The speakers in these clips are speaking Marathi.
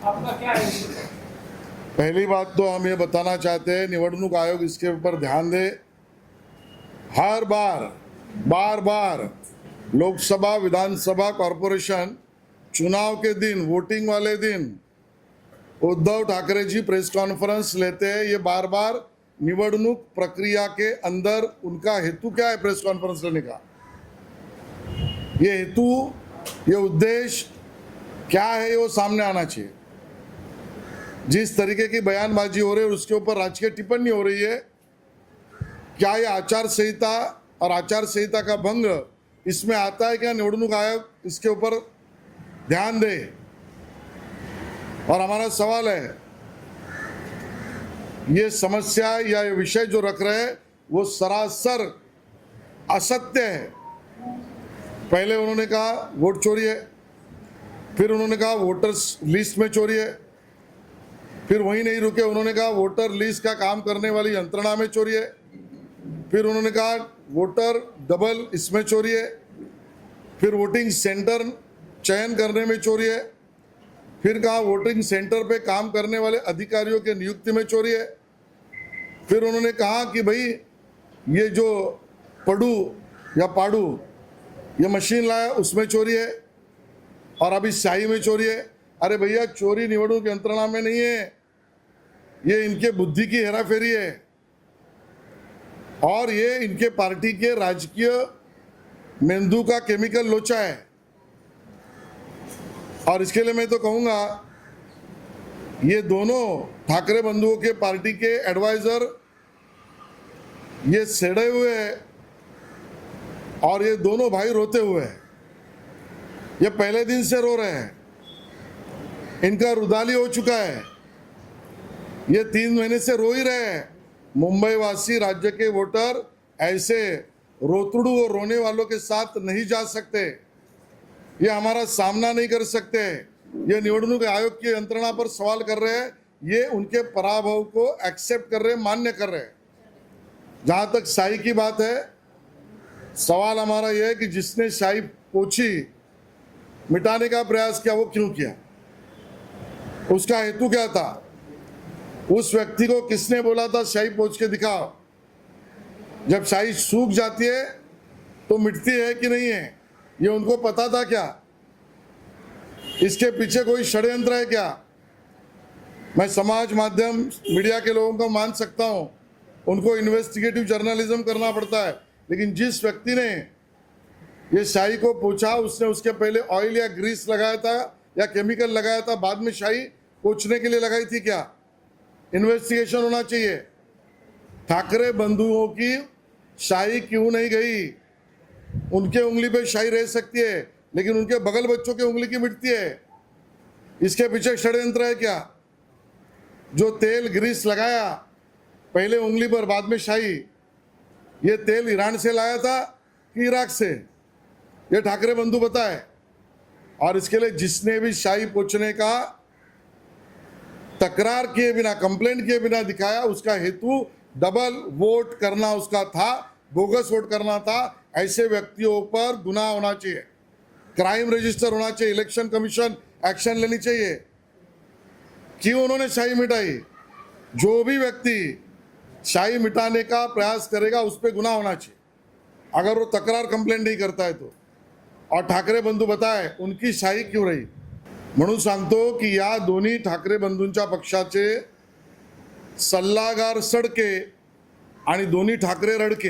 आपका क्या है? पहली बात तो हम ये बताना चाहते हैं, निवडणूक आयोग इसके ऊपर ध्यान दे। हर बार बार लोकसभा, विधानसभा, कॉरपोरेशन चुनाव के दिन, वोटिंग वाले दिन उद्धव ठाकरे जी प्रेस कॉन्फ्रेंस लेते हैं। ये बार बार निवडणूक प्रक्रिया के अंदर उनका हेतु क्या है प्रेस कॉन्फ्रेंस लेने का? ये हेतु, ये उद्देश्य क्या है, वो सामने आना चाहिए। जिस तरीके की बयानबाजी हो रही है उसके ऊपर राजकीय टिप्पणी हो रही है, क्या ये आचार संहिता और आचार संहिता का भंग इसमें आता है क्या? निवडणूक आयोग इसके ऊपर ध्यान दे। और हमारा सवाल है, ये समस्या या ये विषय जो रख रहे हैं वो सरासर असत्य है। पहले उन्होंने कहा वोट चोरी है, फिर उन्होंने कहा वोटर्स लिस्ट में चोरी है, फिर वहीं नहीं रुके, उन्होंने कहा वोटर लिस्ट का काम करने वाली यंत्रणा में चोरी है, फिर उन्होंने कहा वोटर डबल इसमें चोरी है, फिर वोटिंग सेंटर चयन करने में चोरी है, फिर कहा वोटिंग सेंटर पे काम करने वाले अधिकारियों के नियुक्ति में चोरी है, फिर उन्होंने कहा कि भाई ये जो पड़ू या पाड़ू ये मशीन लाया उसमें चोरी है, और अभी स्याही में चोरी है। अरे भैया, चोरी निवडणूक यंत्रणा में नहीं है, ये इनके बुद्धि की हेराफेरी है और ये इनके पार्टी के राजकीय मेंदू का केमिकल लोचा है। और इसके लिए मैं तो कहूंगा, ये दोनों ठाकरे बंधुओं के पार्टी के एडवाइजर ये सेड़े हुए हैं और ये दोनों भाई रोते हुए हैं। ये पहले दिन से रो रहे हैं, इनका रुदाली हो चुका है, ये 3 महीने से रो ही रहे हैं। मुंबई वासी, राज्य के वोटर ऐसे रोतड़ू और रोने वालों के साथ नहीं जा सकते, ये हमारा सामना नहीं कर सकते। ये निवडणूक आयोग की यंत्रणा पर सवाल कर रहे हैं, ये उनके पराभव को एक्सेप्ट कर रहे हैं, मान्य कर रहे हैं। जहां तक शाही की बात है, सवाल हमारा यह है कि जिसने शाही पोछी मिटाने का प्रयास किया वो क्यों किया? उसका हेतु क्या था? उस व्यक्ति को किसने बोला था शाही पोछ के दिखाओ? जब शाही सूख जाती है तो मिटती है कि नहीं है, ये उनको पता था क्या? इसके पीछे कोई षड्यंत्र है क्या? मैं समाज माध्यम मीडिया के लोगों को मान सकता हूं, उनको इन्वेस्टिगेटिव जर्नलिज्म करना पड़ता है, लेकिन जिस व्यक्ति ने ये शाही को पूछा उसने उसके पहले ऑयल या ग्रीस लगाया था या केमिकल लगाया था, बाद में शाही पोछने के लिए लगाई थी क्या? इन्वेस्टिगेशन होना चाहिए। ठाकरे बंधुओं की शाही क्यों नहीं गई? उनके उंगली पे शाही रह सकती है, लेकिन उनके बगल बच्चों के उंगली की मिटती है। इसके पीछे षड्यंत्र है क्या? जो तेल ग्रीस लगाया पहले उंगली पर, बाद में शाही, ये तेल ईरान से लाया था कि इराक से? ये ठाकरे बंधु बताए। और इसके लिए जिसने भी शाही पोछने का तकरार किए बिना, कंप्लेंट किए बिना दिखाया, उसका हेतु डबल वोट करना उसका था, बोगस वोट करना था। ऐसे व्यक्तियों पर गुनाह होना चाहिए, क्राइम रजिस्टर होना चाहिए, इलेक्शन कमीशन एक्शन लेनी चाहिए। क्यों उन्होंने शाही मिटाई? जो भी व्यक्ति शाही मिटाने का प्रयास करेगा उस पर गुनाह होना चाहिए, अगर वो तक्रार कंप्लेंट नहीं करता है तो। और ठाकरे बंधू बताए उनकी शाही क्यों रही? म्हणून सांगतो की या दोन्ही ठाकरे बंधूंच्या पक्षाचे सल्लागार सडके आणि दोन्ही ठाकरे रडके,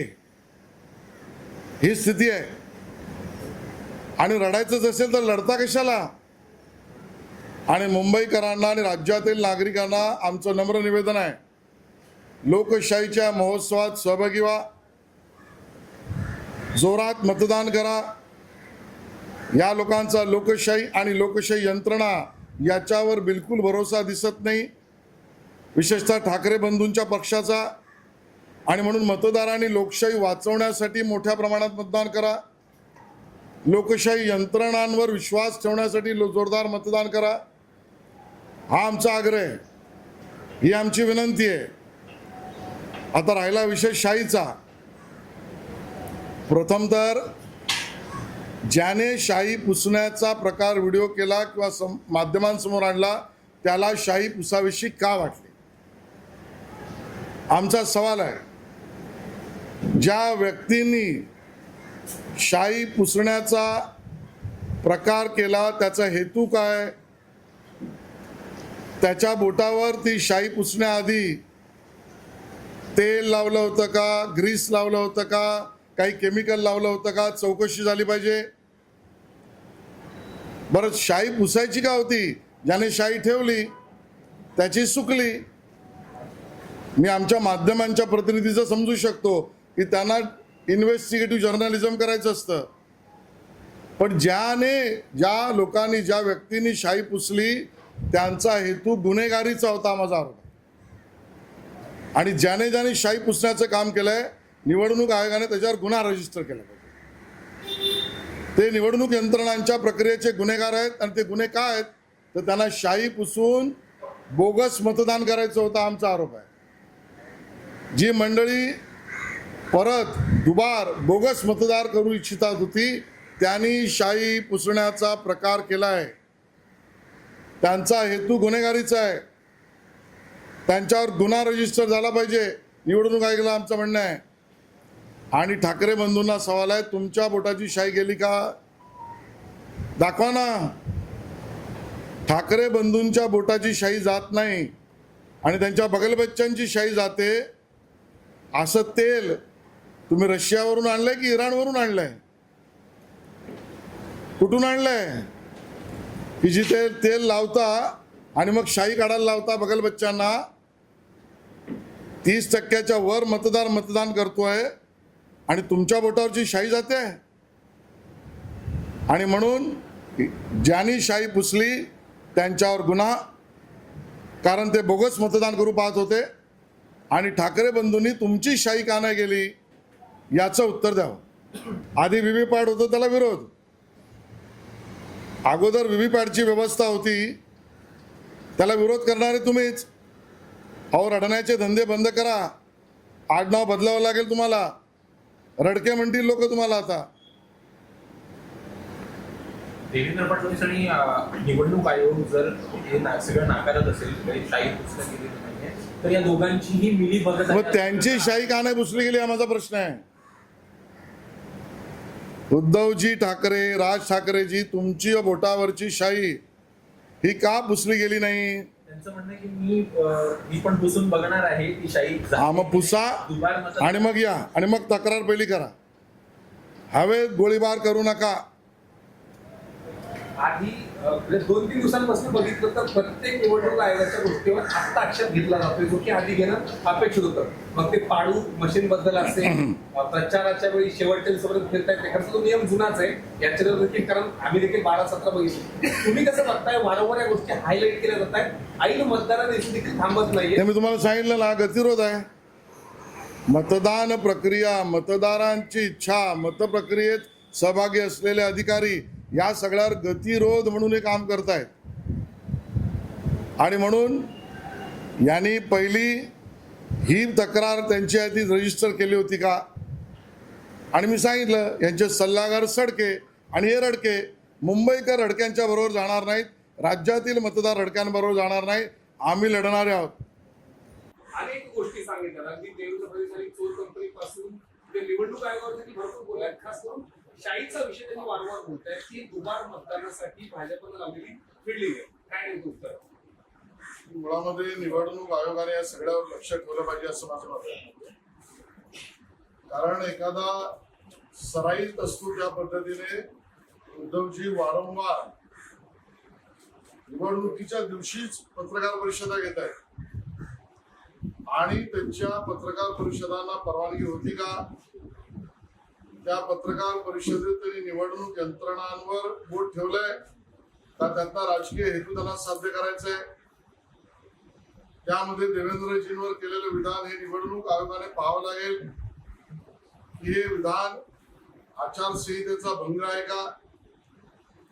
ही स्थिती आहे। आणि रडायचंच असेल तर लढता कशाला? आणि मुंबईकरांना आणि राज्यातील नागरिकांना आमचं नम्र निवेदन आहे, लोकशाहीच्या महोत्सवात सहभागी व्हा, जोरात मतदान करा। या लोकांचा लोकशाही आणि लोकशाही यंत्रणा याच्यावर बिलकुल भरोसा दिसत नाही, विशेषतः ठाकरे बंधूंच्या पक्षाचा। आणि म्हणून मतदारांनी लोकशाही वाचवण्यासाठी मोठ्या प्रमाणात मतदान करा, लोकशाही यंत्रणांवर विश्वास ठेवण्यासाठी जोरदार मतदान करा, हा आमचा आग्रह आहे, ही आमची विनंती आहे। आता राहिला विषय शाहीचा, प्रथम तर ज्याने शाही पुसण्याचा प्रकार व्हिडिओ केला किंवा माध्यमांसमोर आणला त्याला शाई पुसावीशी का वाटली? आमचा सवाल आहे, ज्या व्यक्तींनी शाई पुसण्याचा प्रकार केला त्याचा हेतू काय? त्याच्या बोटावर ती शाई पुसण्याआधी तेल लावलं होतं का, ग्रीस लावलं होतं का, काही केमिकल लावलं होतं का? चौकशी झाली पाहिजे. बरं, शाई पुसायची का होती? ज्याने शाई ठेवली त्याची सुकली. मी आमच्या माध्यमांच्या प्रतिनिधीचं समजू शकतो की त्यांना इन्व्हेस्टिगेटिव्ह जर्नलिझम करायचं असतं, पण ज्या लोकांनी, ज्या व्यक्तींनी शाई पुसली त्यांचा हेतू गुन्हेगारीचा होता, माझा आरोप. आणि ज्याने शाई पुसण्याचं काम केलंय, निवडणूक आयोगाने त्याच्यावर गुन्हा रजिस्टर केला पाहिजे. ते निवडणूक यंत्रणांच्या प्रक्रियेचे गुन्हेगार आहेत. आणि ते गुन्हे काय आहेत? तर त्यांना शाई पुसून बोगस मतदान करायचं होतं, आमचा आरोप आहे. जी मंडळी परत दुबार बोगस मतदार करू इच्छितात होती त्यांनी शाई पुसण्याचा प्रकार केलाय. त्यांचा हेतू गुन्हेगारीचा आहे. त्यांच्यावर गुन्हा रजिस्टर झाला पाहिजे, निवडणूक आयोगाला आमचं म्हणणं आहे. आणि ठाकरे बंधूंना सवाल आहे, तुमच्या बोटाची शाई गेली का? दाखवा ना. ठाकरे बंधूंच्या बोटाची शाई जात नाही आणि त्यांच्या बगलबच्च्यांची शाई जाते. असं तेल तुम्ही रशियावरून आणलंय की इराणवरून आणलंय? कुठून आणलंय की जिथे तेल लावता आणि मग शाई काढायला लावता बगलबच्च्यांना? 30% वर मतदार मतदान करतोय आणि तुमच्या बोटावरची शाई जाते. आणि म्हणून ज्यांनी शाई पुसली त्यांच्यावर गुन्हा, कारण ते बोगस मतदान करू पाहत होते. आणि ठाकरे बंधूंनी तुमची शाई का नाही गेली याचं उत्तर द्यावं. आधी व्हीव्हीपॅट होतं त्याला विरोध, अगोदर व्हीव्हीपॅटची व्यवस्था होती त्याला विरोध करणारे तुम्हीच. अहो, रडण्याचे धंदे बंद करा. आडनाव बदलावं लागेल तुम्हाला. रडके म्हणतील लोक तुम्हाला आता. देवेंद्र फडणवीस आणि निवडणूक आयोग जर हे सगळं नाकारत असेल, काही शाही पुसली गेली नाहीये, तर या दोघांचीही मिली बघत मग त्यांची शाही का नाही पुसली गेली हा माझा प्रश्न आहे. उद्धवजी ठाकरे, राज ठाकरेजी, तुमची बोटावरची शाई ही का पुसली गेली नाही? त्यांचं म्हणणं की मी पण पुसून बघणार आहे ती शाही. हा, मग पुसा आणि मग या आणि मग तक्रार पहिली करा. हवेत गोळीबार करू नका. आधी 2-3 दिवसांपासून बघितलं तर प्रत्येक निवडणूक आयोगाच्या गोष्टीवर आत्ता आक्षेप घेतला जातोय, जो की आधी घेणं अपेक्षित होतं. मग ते पाळू मशीन बद्दल असेल, प्रचाराच्या वेळी शेवटच्या दिवसापर्यंत फिरतायत, एखादा तो नियम जुनाच आहे याच्यावर देखील, कारण आम्ही देखील 12-17 बघितली. तुम्ही कसं बघताय? वारंवार या गोष्टी हायलाईट केल्या जात आहेत. ऐन मतदारांनी देखील थांबत नाहीये. मी तुम्हाला सांगितलं ना, गतिरोध आहे. मतदान प्रक्रिया, मतदारांची इच्छा, मतप्रक्रियेत सहभागी असलेले अधिकारी या सगळ्यावर गतिरोध म्हणून हे काम करतायत. आणि म्हणून यांनी पहिली ही तक्रार त्यांची आधी रजिस्टर केली होती का? आणि मी सांगितलं यांचे सल्लागार सडके आणि हे रडके. मुंबईकर रडक्यांच्या बरोबर जाणार नाहीत, राज्यातील मतदार रडक्यांबरोबर जाणार नाही. आम्ही लढणारे आहोत. अनेक गोष्टी सांगितल्या, अगदी देवेंद्र फडणवीस आणि चोर कंपनी पासून ते निवडणूक आयोगावर देखील भरपूर बोलतात. खास करून शाहीचा विषय त्यांनी वारंवार बोलतायत की दुबार मतदानासाठी भाजपनं लावलेली फिरली आहे. काय नाही उत्तर? मुळामध्ये निवडणूक आयोगाने या सगळ्यावर लक्ष ठेवलं पाहिजे असं माझं मत आहे. कारण एखादा सराईत असतो त्या पद्धतीने उद्धवजी वारंवार निवडणुकीच्या दिवशीच पत्रकार परिषदा घेत आहेत. आणि त्यांच्या पत्रकार परिषदांना परवानगी होती का? त्या पत्रकार परिषदेत त्यांनी निवडणूक यंत्रणांवर बोट ठेवलंय का? त्यांचा राजकीय हेतू त्यांना साध्य करायचा आहे. त्यामध्ये देवेंद्रजींवर केलेलं विधान हे निवडणूक आयोगाने पाहावं लागेल की हे विधान आचारसंहितेचा भंग आहे का?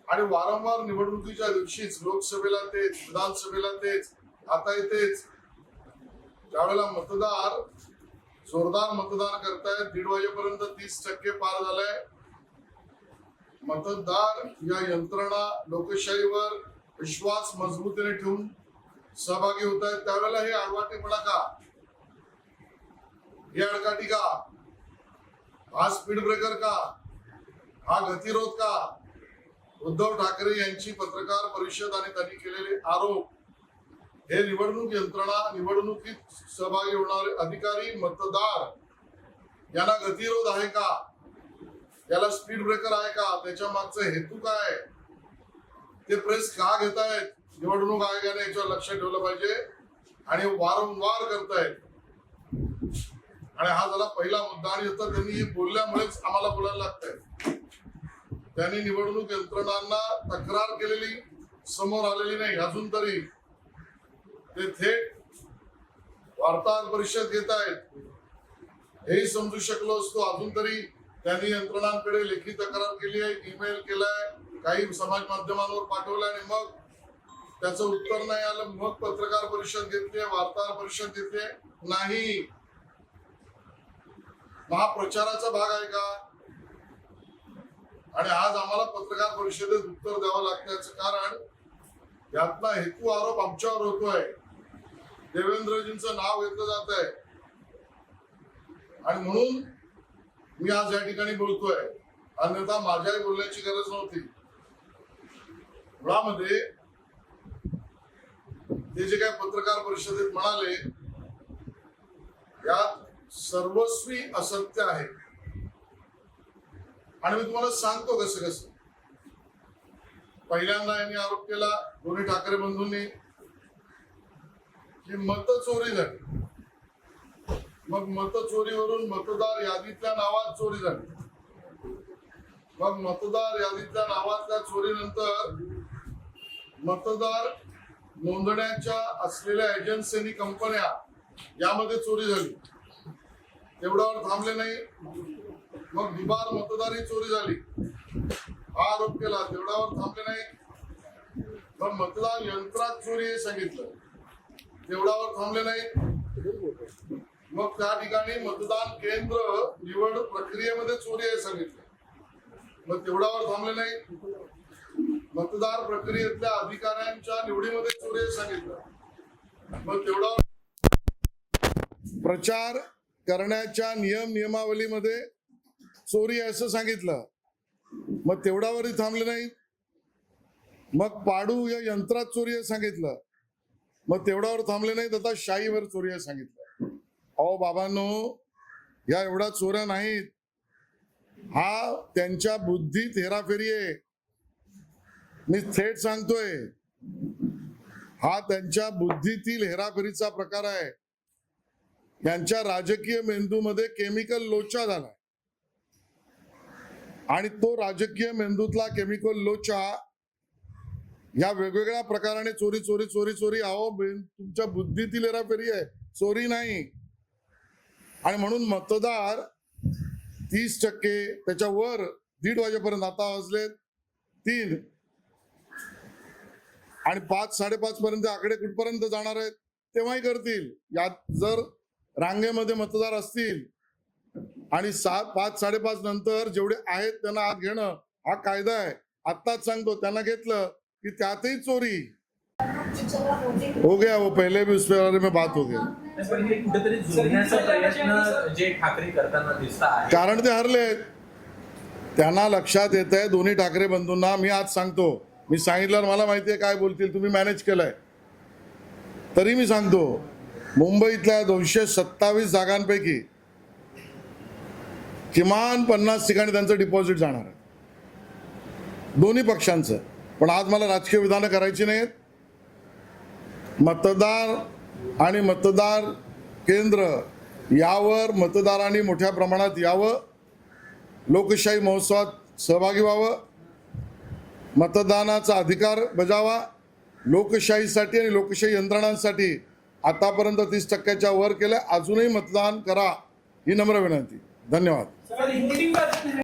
आणि वारंवार निवडणुकीच्या दिवशीच लोकसभेला तेच, विधानसभेला तेच, आता तेच. ज्यावेळेला मतदार जोरदार मतदान करतायत, 1:30 वाजेपर्यंत 30% पार झालंय. मतदार या यंत्रणा लोकशाहीवर विश्वास मजबूतीने ठेवून सहभागी होत आहेत त्यावेळेला हे आडवाटेपणा का, हे अडकाठी का, हा स्पीड ब्रेकर का, हा गतिरोध का? उद्धव ठाकरे यांची पत्रकार परिषद आणि त्यांनी केलेले आरोप हे निवडणूक यंत्रणा, निवडणुकीत सहभागी होणारे अधिकारी, मतदार यांना गतिरोध आहे का, याला स्पीड ब्रेकर आहे का, त्याच्या मागचा हेतू काय, ते प्रेस का घेतायत, निवडणूक आयोगाने याच्यावर लक्ष ठेवलं पाहिजे आणि वारंवार करतायत. आणि हा झाला पहिला मुद्दा. आणि आता त्यांनी हे बोलल्यामुळेच आम्हाला बोलायला लागतंय. त्यांनी निवडणूक यंत्रणांना तक्रार केलेली समोर आलेली नाही अजून तरी. ते थेट वार्ताहर परिषद घेत आहेत हेही समजू शकलो असतो. अजून तरी त्यांनी यंत्रणांकडे लेखी तक्रार केली आहे, ईमेल केलाय, काही समाज माध्यमांवर पाठवलंय आणि मग त्याचं उत्तर नाही आलं, मग पत्रकार परिषद घेतली, वार्ताहर परिषद घेतली नाही. हा प्रचाराचा भाग आहे का? आणि आज आम्हाला पत्रकार परिषदेत उत्तर द्यावं लागण्याचं कारण यातला हेतू आरोप आमच्यावर होतोय. देवेंद्रजींचं नाव घेतलं जात आहे आणि म्हणून मी आज या ठिकाणी बोलतोय. अन्यथा माझ्याही बोलण्याची गरज नव्हती. मुळामध्ये ते जे काय पत्रकार परिषदेत म्हणाले यात सर्वस्वी असत्य आहे. आणि मी तुम्हाला सांगतो कसं कसं. पहिल्यांदा यांनी आरोप केला दोन्ही ठाकरे बंधूंनी की मत चोरी झाली. मग मत चोरीवरून मतदार यादीतल्या नावात चोरी झाली. मग मतदार यादीतल्या नावातल्या चोरीनंतर मतदार नोंदण्याच्या असलेल्या एजन्सी कंपन्या यामध्ये चोरी झाली. तेवढ्यावर थांबले नाही. मग दुबार मतदारी चोरी झाली हा आरोप केला. तेवढ्यावर थांबले नाही. मग मतदान यंत्रात चोरी हे सांगितलं. तेवढ्यावर थांबले नाही. मग त्या ठिकाणी मतदान केंद्र निवड प्रक्रियेमध्ये चोरी आहे सांगितलं. मग तेवढ्यावर थांबले नाही. मतदार प्रक्रियेतल्या अधिकाऱ्यांच्या निवडीमध्ये चोरी आहे सांगितलं. मग तेवढ्यावर प्रचार करण्याच्या नियमावलीमध्ये चोरी आहे असं सांगितलं. मग तेवढ्यावरही थांबले नाही. मग पाडू या यंत्रात चोरी आहे सांगितलं. मग तेवढ्यावर थांबले नाहीत. आता शाईवर चोरी आहे सांगितलं. अहो बाबांनो, या एवढ्या चोऱ्या नाहीत. हा त्यांच्या बुद्धीत हेराफेरी आहे. मी थेट सांगतोय, हा त्यांच्या बुद्धीतील हेराफेरीचा प्रकार आहे. यांच्या राजकीय मेंदूमध्ये केमिकल लोचा झालाय आणि तो राजकीय मेंदूतला केमिकल लोचा या वेगवेगळ्या प्रकाराने चोरी चोरी चोरी चोरी. अहो तुमच्या बुद्धीतील हेराफेरी आहे, चोरी नाही. आणि म्हणून मतदार 30% त्याच्यावर 1:30 वाजेपर्यंत, आता वाजले 3 आणि 5-5:30 पर्यंत आकडे कुठपर्यंत जाणार आहेत तेव्हाही करतील. यात जर रांगेमध्ये मतदार असतील आणि 5-5:30 नंतर जेवढे आहेत त्यांना आत घेणं हा कायदा आहे. आत्ताच सांगतो, त्यांना घेतलं की त्यातही चोरी हो गया. वो पहले भी उस बारे में बात हो गई. पण हे कुठेतरी जोडण्याचा प्रयत्न जे ठाकरे करताना दिसत आहे, कारण ते हरले. त्यांना लक्षात येत आहे दोन्ही ठाकरे बंधूंना. मी आज सांगतो, मी सांगितल्यावर मला माहिती आहे काय बोलतील. तुम्ही मॅनेज केलंय तरी मी सांगतो, मुंबईतल्या 227 जागांपैकी किमान 50 ठिकाणी त्यांचं डिपॉझिट जाणार आहे दोन्ही पक्षांचं. पण आज मला राजकीय विधानं करायची नाहीत. मतदार आणि मतदार केंद्र यावर मतदारांनी मोठ्या प्रमाणात यावं, लोकशाही महोत्सवात सहभागी व्हावं, मतदानाचा अधिकार बजावा. लोकशाहीसाठी आणि लोकशाही यंत्रणांसाठी आतापर्यंत 30% वर केलं. अजूनही मतदान करा ही नम्र विनंती. धन्यवाद.